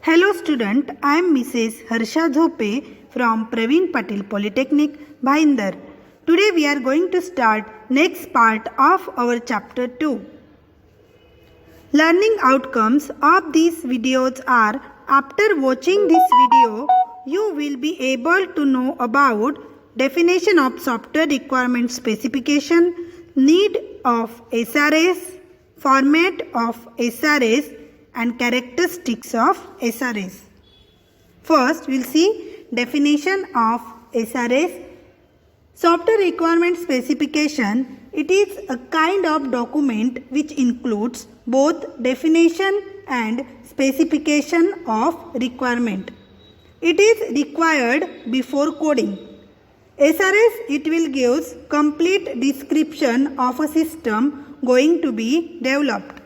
Hello student, I am Mrs. Harsha Zope from Praveen Patil Polytechnic, Bhayindar. Today we are going to start next part of our chapter 2. Learning outcomes of these videos are, after watching this video, you will be able to know about definition of software requirement specification, need of SRS, format of SRS, and characteristics of SRS. First, we will see definition of SRS. Software requirement specification, it is a kind of document which includes both definition and specification of requirement. It is required before coding. SRS, it will give complete description of a system going to be developed.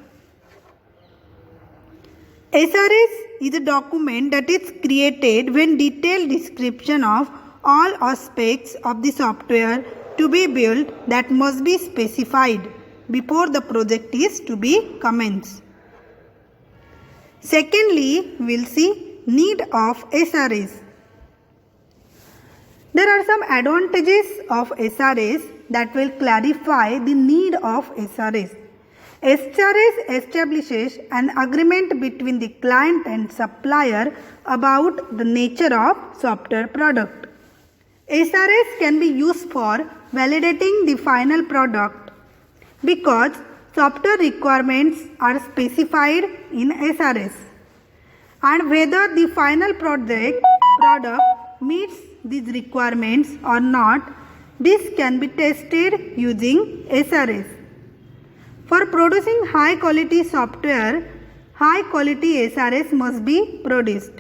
SRS is a document that is created when detailed description of all aspects of the software to be built that must be specified before the project is to be commenced. Secondly, we will see need of SRS. There are some advantages of SRS that will clarify the need of SRS. SRS establishes an agreement between the client and supplier about the nature of software product. SRS can be used for validating the final product because software requirements are specified in SRS, and whether the final product meets these requirements or not, this can be tested using SRS. For producing high quality software, high quality SRS must be produced.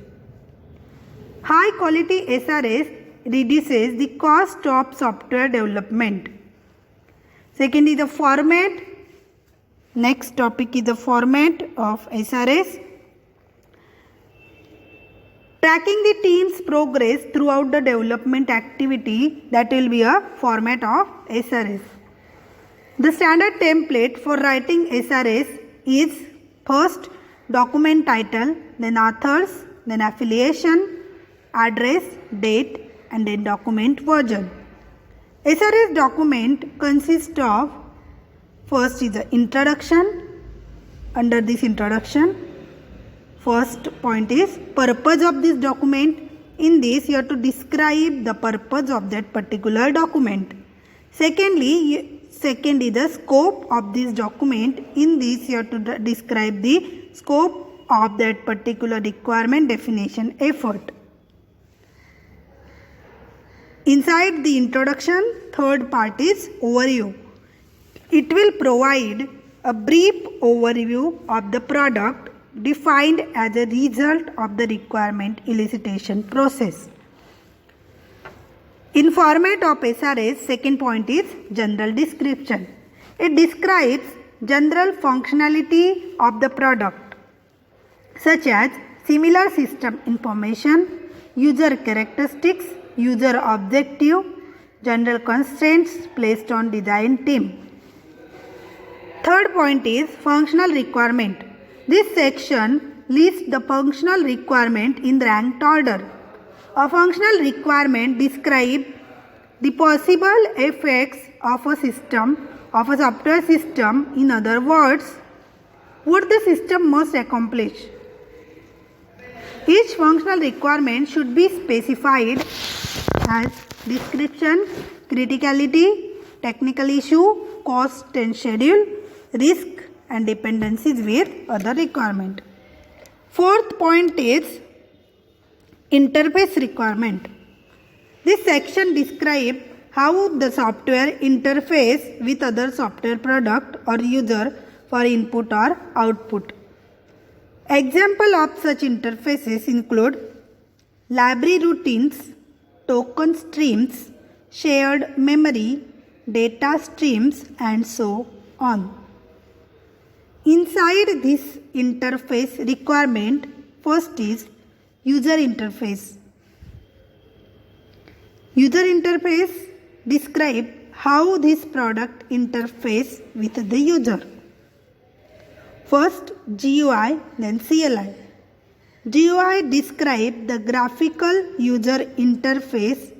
High quality SRS reduces the cost of software development. Second is the format. Next topic is the format of SRS. Tracking the team's progress throughout the development activity, that will be a format of SRS. The standard template for writing SRS is first document title, then authors, then affiliation, address, date, and then document version. SRS document consists of, first is the introduction. Under this introduction, first point is purpose of this document. In this you have to describe the purpose of that particular document. Second is the scope of this document. In this you have to describe the scope of that particular requirement, definition, effort. Inside the introduction, third part is overview. It will provide a brief overview of the product defined as a result of the requirement elicitation process. In format of SRS, second point is general description. It describes general functionality of the product such as similar system information, user characteristics, user objective, general constraints placed on design team. Third point is functional requirement. This section lists the functional requirement in ranked order. A functional requirement describes the possible effects of a system, of a software system. In other words, what the system must accomplish. Each functional requirement should be specified as description, criticality, technical issue, cost and schedule, risk and dependencies with other requirement. Fourth point is interface requirement. This section describes how the software interface with other software product or user for input or output. Example of such interfaces include library routines, token streams, shared memory, data streams, and so on. Inside this interface requirement, first is user interface. User interface describes how this product interface with the user. First GUI, then CLI. GUI describe the graphical user interface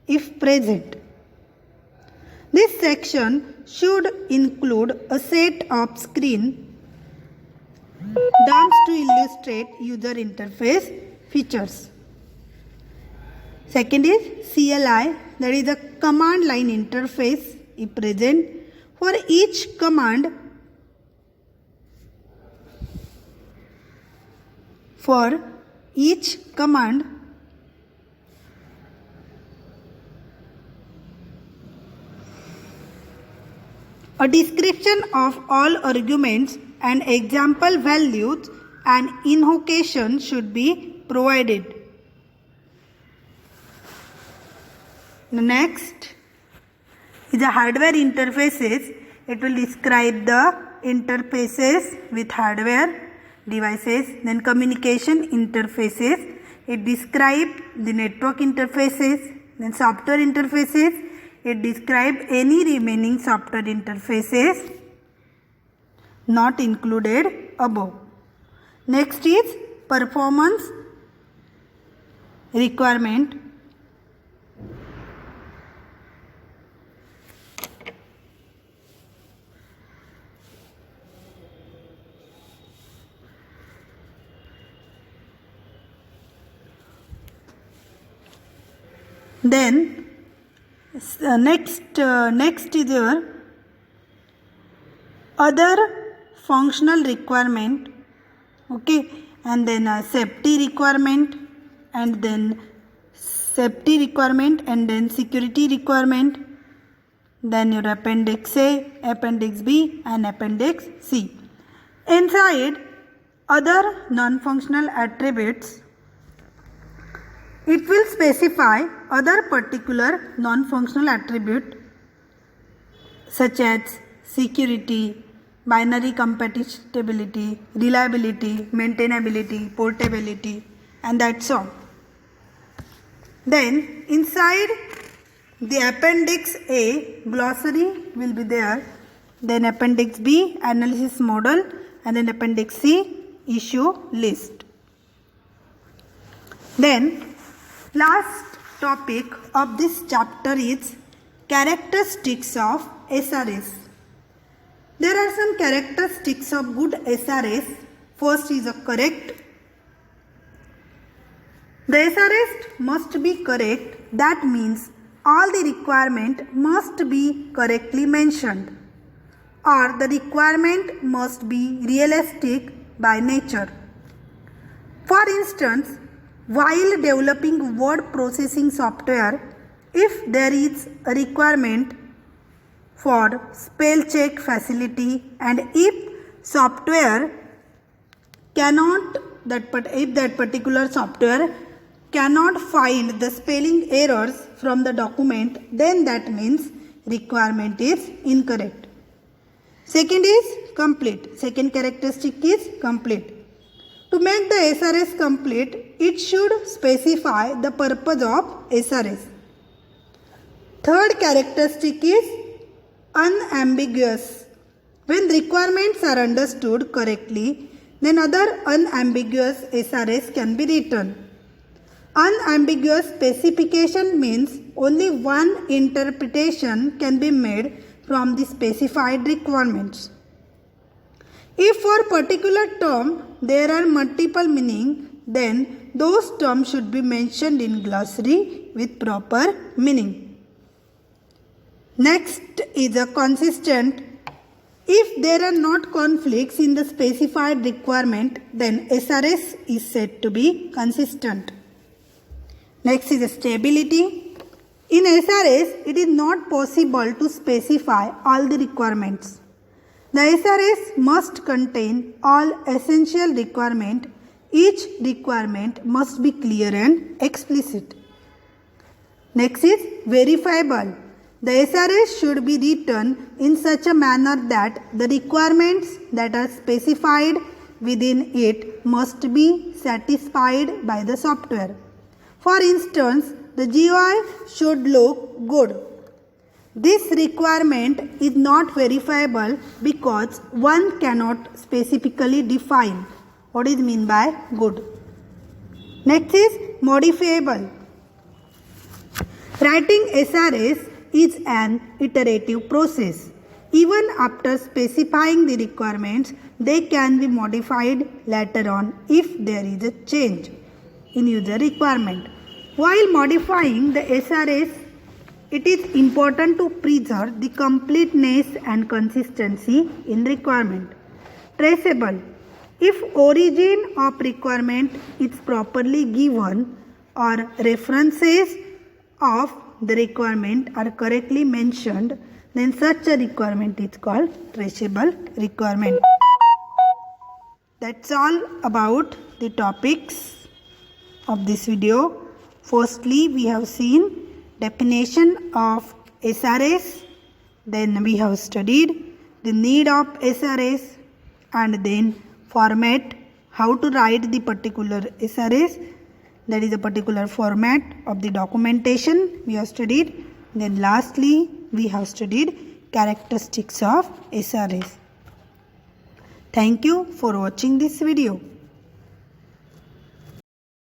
if present. This section should include a set of screen dumps to illustrate user interface features. Second is CLI, that is a command line interface if present. For each command, a description of all arguments and example values and invocation should be provided. Next is the hardware interfaces. It will describe the interfaces with hardware devices. Then communication interfaces. It describes the network interfaces. Then software interfaces. It describes any remaining software interfaces not included above. Next is performance requirement. Then next is your other functional requirement, okay, and then safety requirement, and then security requirement, then your appendix A, appendix B and appendix C. Inside other non-functional attributes, it will specify other particular non-functional attribute such as security, binary compatibility, reliability, maintainability, portability, and that's all. Then inside the appendix A, glossary will be there. Then appendix B, analysis model, and then appendix C, issue list. Then last topic of this chapter is characteristics of SRS. There are some characteristics of good SRS. First is a correct. The SRS must be correct. That means all the requirement must be correctly mentioned, or the requirement must be realistic by nature. For instance, while developing word processing software, if there is a requirement for spell check facility, and if that particular software cannot find the spelling errors from the document, then that means requirement is incorrect. Second is complete. Second characteristic is complete. To make the SRS complete, it should specify the purpose of SRS. Third characteristic is unambiguous. When requirements are understood correctly, then other unambiguous SRS can be written. Unambiguous specification means only one interpretation can be made from the specified requirements. If for a particular term there are multiple meanings, then those terms should be mentioned in glossary with proper meaning. Next is a consistent. If there are not conflicts in the specified requirement, then SRS is said to be consistent. Next is stability. In SRS, it is not possible to specify all the requirements. The SRS must contain all essential requirements. Each requirement must be clear and explicit. Next is verifiable. The SRS should be written in such a manner that the requirements that are specified within it must be satisfied by the software. For instance, the GUI should look good. This requirement is not verifiable because one cannot specifically define what is meant by good. Next is modifiable. Writing SRS is an iterative process. Even after specifying the requirements, they can be modified later on if there is a change in user requirement. While modifying the SRS, it is important to preserve the completeness and consistency in requirement. Traceable. If origin of requirement is properly given or references of the requirement are correctly mentioned, then such a requirement is called traceable requirement. That's all about the topics of this video. Firstly, we have seen definition of SRS, then we have studied the need of SRS, and then format, how to write the particular SRS, that is a particular format of the documentation we have studied. Then lastly, we have studied characteristics of SRS. Thank you for watching this video.